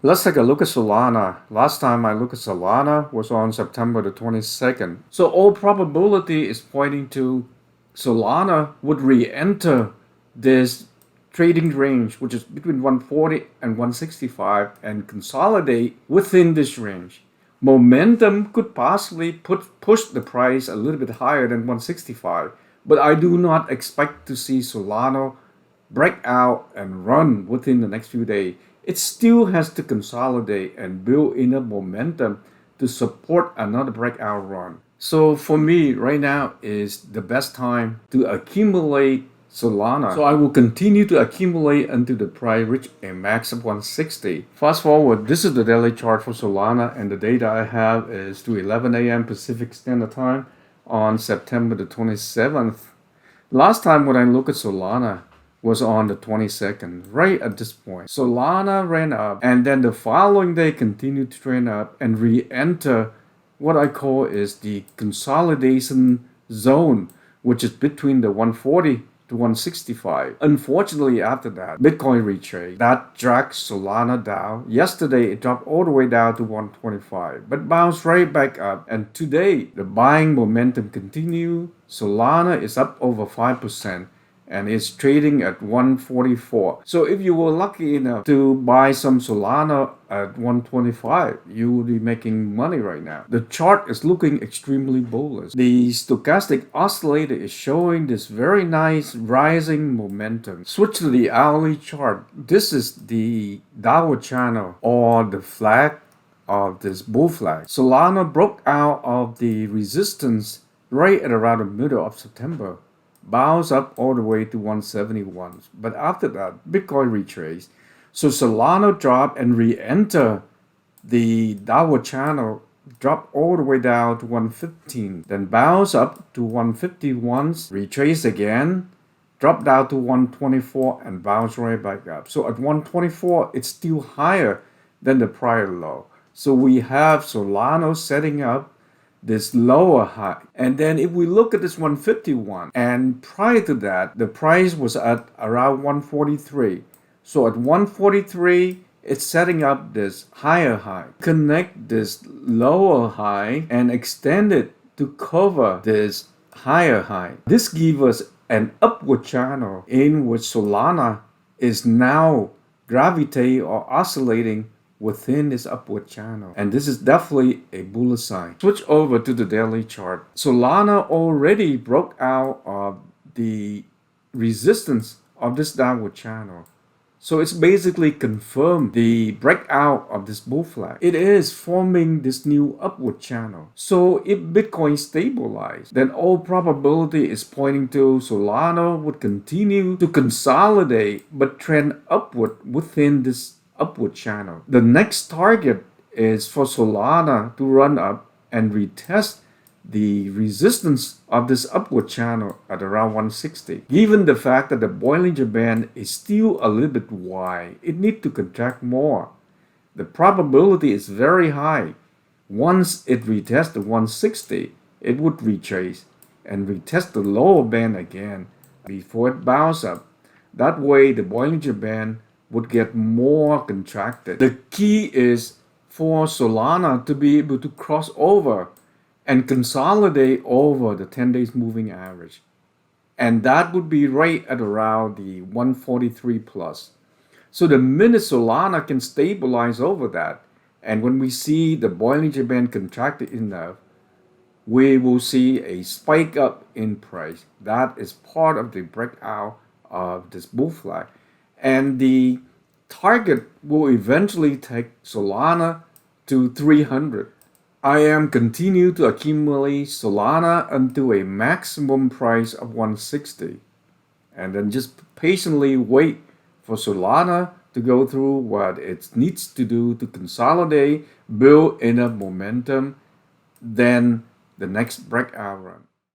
Let's take a look at Solana. Last time I looked at Solana was on September the 22nd. So all probability is pointing to Solana would re-enter this trading range, which is between 140 and 165, and consolidate within this range. Momentum could possibly push the price a little bit higher than 165, but I do not expect to see Solana break out and run within the next few days. It still has to consolidate and build enough momentum to support another breakout run. So for me, right now is the best time to accumulate Solana. So I will continue to accumulate until the price reach a max of 160. Fast forward, this is the daily chart for Solana, and the data I have is to 11 a.m. Pacific Standard Time on September the 27th. Last time when I look at Solana was on the 22nd, right at this point. Solana ran up, and then the following day continued to trend up and re-enter what I call is the consolidation zone, which is between the 140 to 165. Unfortunately, after that, Bitcoin retraced. That dragged Solana down. Yesterday, it dropped all the way down to 125, but bounced right back up. And today, the buying momentum continued. Solana is up over 5%. And it's trading at 144. So if you were lucky enough to buy some Solana at 125, you will be making money right now. The chart is looking extremely bullish. The stochastic oscillator is showing this very nice rising momentum. Switch to the hourly chart. This is the downward channel or the flag of this bull flag. Solana broke out of the resistance right at around the middle of September. Bounce up all the way to 171. But after that, Bitcoin retraced. So Solana dropped and re-enter the downward channel, dropped all the way down to 115. Then bounce up to 151, retrace again, dropped down to 124 and bounce right back up. So at 124, it's still higher than the prior low. So we have Solana setting up this lower high. And then if we look at this 151, and prior to that, the price was at around 143. So at 143, it's setting up this higher high. Connect this lower high and extend it to cover this higher high. This gives us an upward channel in which Solana is now gravitating or oscillating within this upward channel, and this is definitely a bullish sign. Switch over to the daily chart. Solana already broke out of the resistance of this downward channel, so it's basically confirmed the breakout of this bull flag. It is forming this new upward channel. So if Bitcoin stabilizes, then all probability is pointing to Solana would continue to consolidate but trend upward within this upward channel. The next target is for Solana to run up and retest the resistance of this upward channel at around 160. Given the fact that the Bollinger Band is still a little bit wide, it needs to contract more. The probability is very high. Once it retests the 160, it would retrace and retest the lower band again before it bounces up. That way, the Bollinger Band would get more contracted. The key is for Solana to be able to cross over and consolidate over the 10 days moving average. And that would be right at around the 143 plus. So the minute Solana can stabilize over that, and when we see the Bollinger Band contracted enough, we will see a spike up in price. That is part of the breakout of this bull flag. And the target will eventually take Solana to 300. I am continue to accumulate Solana until a maximum price of 160. And then just patiently wait for Solana to go through what it needs to do to consolidate, build enough momentum, then the next breakout run.